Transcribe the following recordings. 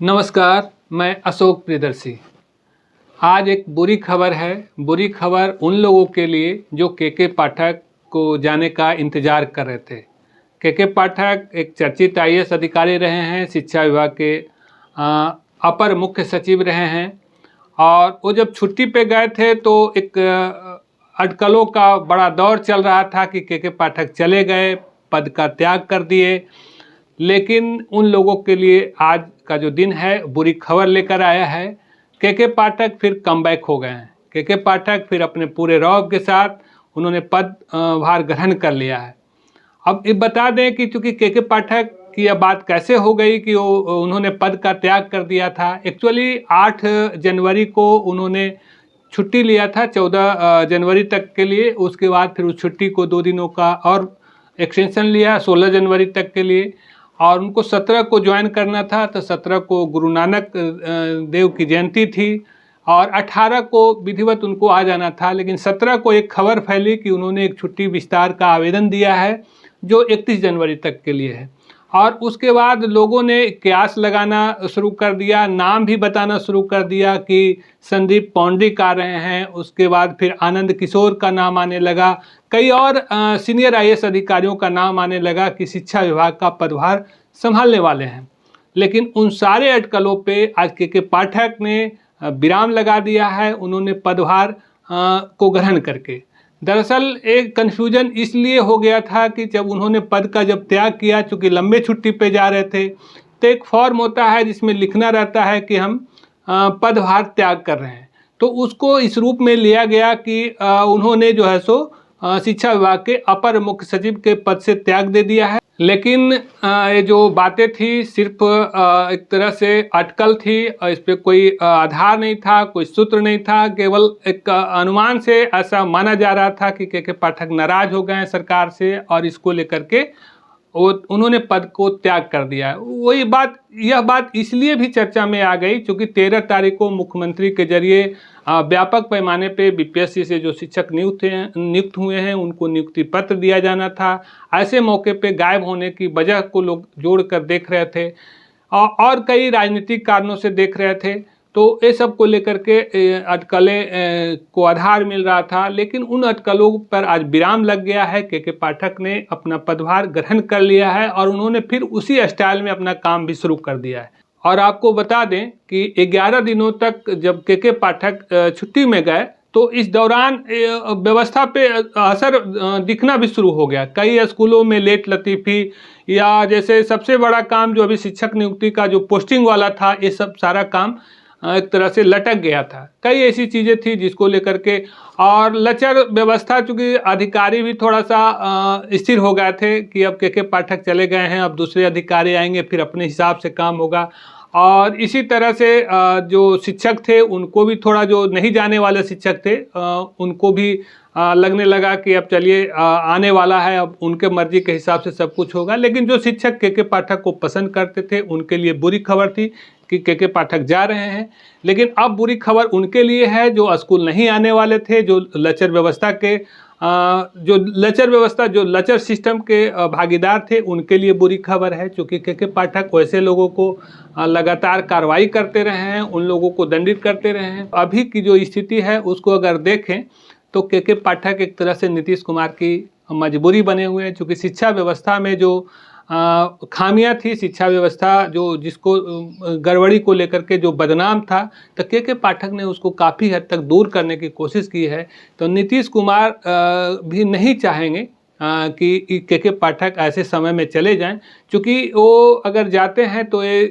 नमस्कार, मैं अशोक प्रियदर्शी। आज एक बुरी खबर है। बुरी खबर उन लोगों के लिए जो के पाठक को जाने का इंतज़ार कर रहे थे। के पाठक एक चर्चित आईएएस अधिकारी रहे हैं, शिक्षा विभाग के अपर मुख्य सचिव रहे हैं और वो जब छुट्टी पे गए थे तो एक अटकलों का बड़ा दौर चल रहा था कि के पाठक चले गए, पद का त्याग कर दिए। लेकिन उन लोगों के लिए आज का जो दिन है बुरी खबर लेकर आया है। के पाठक फिर कमबैक हो गए हैं। के पाठक फिर अपने पूरे रौब के साथ उन्होंने पद भार ग्रहण कर लिया है। अब ये बता दें कि चूँकि के पाठक की यह बात कैसे हो गई कि उन्होंने पद का त्याग कर दिया था। एक्चुअली 8 जनवरी को उन्होंने छुट्टी लिया था 14 जनवरी तक के लिए। उसके बाद फिर उस छुट्टी को 2 दिनों का और एक्सटेंशन लिया 16 जनवरी तक के लिए और उनको 17 को ज्वाइन करना था। तो 17 को गुरु नानक देव की जयंती थी और 18 को विधिवत उनको आ जाना था। लेकिन 17 को एक खबर फैली कि उन्होंने एक छुट्टी विस्तार का आवेदन दिया है जो 31 जनवरी तक के लिए है। और उसके बाद लोगों ने कयास लगाना शुरू कर दिया, नाम भी बताना शुरू कर दिया कि संदीप पौंडरिक आ रहे हैं। उसके बाद फिर आनंद किशोर का नाम आने लगा, कई और सीनियर आईएएस अधिकारियों का नाम आने लगा कि शिक्षा विभाग का पदभार संभालने वाले हैं। लेकिन उन सारे अटकलों पे आज के पाठक ने विराम लगा दिया है, उन्होंने पदभार को ग्रहण करके। दरअसल एक कन्फ्यूजन इसलिए हो गया था कि जब उन्होंने पद का जब त्याग किया, चूँकि लंबे छुट्टी पे जा रहे थे, तो एक फॉर्म होता है जिसमें लिखना रहता है कि हम पदभार त्याग कर रहे हैं। तो उसको इस रूप में लिया गया कि उन्होंने जो है सो शिक्षा विभाग के अपर मुख्य सचिव के पद से त्याग दे दिया है। लेकिन ये जो बातें थी सिर्फ एक तरह से अटकल थी और इस पर कोई आधार नहीं था, कोई सूत्र नहीं था। केवल एक अनुमान से ऐसा माना जा रहा था कि के पाठक नाराज हो गए हैं सरकार से और इसको लेकर के उन्होंने पद को त्याग कर दिया है। यह बात इसलिए भी चर्चा में आ गई क्योंकि 13 तारीख को मुख्यमंत्री के जरिए व्यापक पैमाने पे बीपीएससी से जो शिक्षक नियुक्त हुए हैं उनको नियुक्ति पत्र दिया जाना था। ऐसे मौके पे गायब होने की वजह को लोग जोड़कर देख रहे थे और कई राजनीतिक कारणों से देख रहे थे। तो ये सब को लेकर के अटकलें को आधार मिल रहा था। लेकिन उन अटकलों पर आज विराम लग गया है। के पाठक ने अपना पदभार ग्रहण कर लिया है और उन्होंने फिर उसी स्टाइल में अपना काम भी शुरू कर दिया है। और आपको बता दें कि 11 दिनों तक जब के पाठक छुट्टी में गए तो इस दौरान व्यवस्था पे असर दिखना भी शुरू हो गया। कई स्कूलों में लेट लतीफ़ी या जैसे सबसे बड़ा काम जो अभी शिक्षक नियुक्ति का जो पोस्टिंग वाला था, ये सब सारा काम एक तरह से लटक गया था। कई ऐसी चीज़ें थी जिसको लेकर के और लचर व्यवस्था, चूँकि अधिकारी भी थोड़ा सा स्थिर हो गए थे कि अब के पाठक चले गए हैं, अब दूसरे अधिकारी आएंगे, फिर अपने हिसाब से काम होगा। और इसी तरह से जो शिक्षक थे उनको भी थोड़ा, जो नहीं जाने वाले शिक्षक थे उनको भी लगने लगा कि अब चलिए आने वाला है, अब उनके मर्जी के हिसाब से सब कुछ होगा। लेकिन जो शिक्षक के पाठक को पसंद करते थे उनके लिए बुरी खबर थी कि के पाठक जा रहे हैं। लेकिन अब बुरी खबर उनके लिए है जो स्कूल नहीं आने वाले थे, जो लचर व्यवस्था के जो लचर सिस्टम के भागीदार थे, उनके लिए बुरी खबर है। क्योंकि के पाठक वैसे लोगों को लगातार कार्रवाई करते रहे हैं, उन लोगों को दंडित करते रहे हैं। अभी की जो स्थिति है उसको अगर देखें तो के पाठक एक तरह से नीतीश कुमार की मजबूरी बने हुए हैं। क्योंकि शिक्षा व्यवस्था में जो खामियां थी, शिक्षा व्यवस्था जो जिसको गड़बड़ी को लेकर के जो बदनाम था, तो के पाठक ने उसको काफ़ी हद तक दूर करने की कोशिश की है। तो नीतीश कुमार भी नहीं चाहेंगे कि के पाठक ऐसे समय में चले जाएं। क्योंकि वो अगर जाते हैं तो ये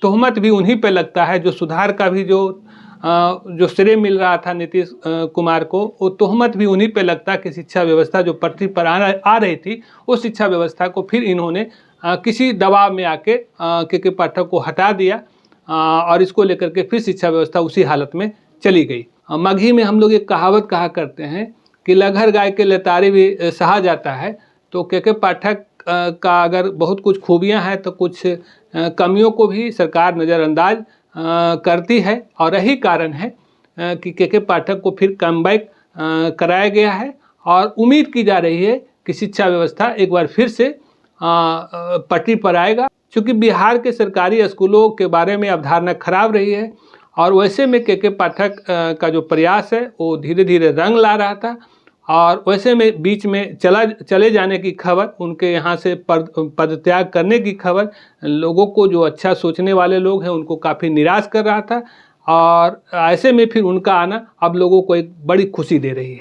तोहमत भी उन्हीं पे लगता है। जो सुधार का भी जो श्रेय मिल रहा था नीतीश कुमार को, वो तोहमत भी उन्हीं पे लगता है कि शिक्षा व्यवस्था जो पटरी पर आ रही थी, उस शिक्षा व्यवस्था को फिर इन्होंने किसी दबाव में आके के पाठक को हटा दिया और इसको लेकर के फिर शिक्षा व्यवस्था उसी हालत में चली गई। मगही में हम लोग एक कहावत कहा करते हैं कि लंगर गाय के लतारी भी सहा जाता है। तो के पाठक का अगर बहुत कुछ खूबियाँ हैं तो कुछ कमियों को भी सरकार नज़रअंदाज करती है और यही कारण है कि के पाठक को फिर कमबैक कराया गया है। और उम्मीद की जा रही है कि शिक्षा व्यवस्था एक बार फिर से पटरी पर आएगा। चूँकि बिहार के सरकारी स्कूलों के बारे में अवधारणा खराब रही है और वैसे में के पाठक का जो प्रयास है वो धीरे धीरे रंग ला रहा था और वैसे में बीच में चले जाने की खबर, उनके यहाँ से पदत्याग करने की खबर लोगों को, जो अच्छा सोचने वाले लोग हैं, उनको काफ़ी निराश कर रहा था और ऐसे में फिर उनका आना अब लोगों को एक बड़ी खुशी दे रही है।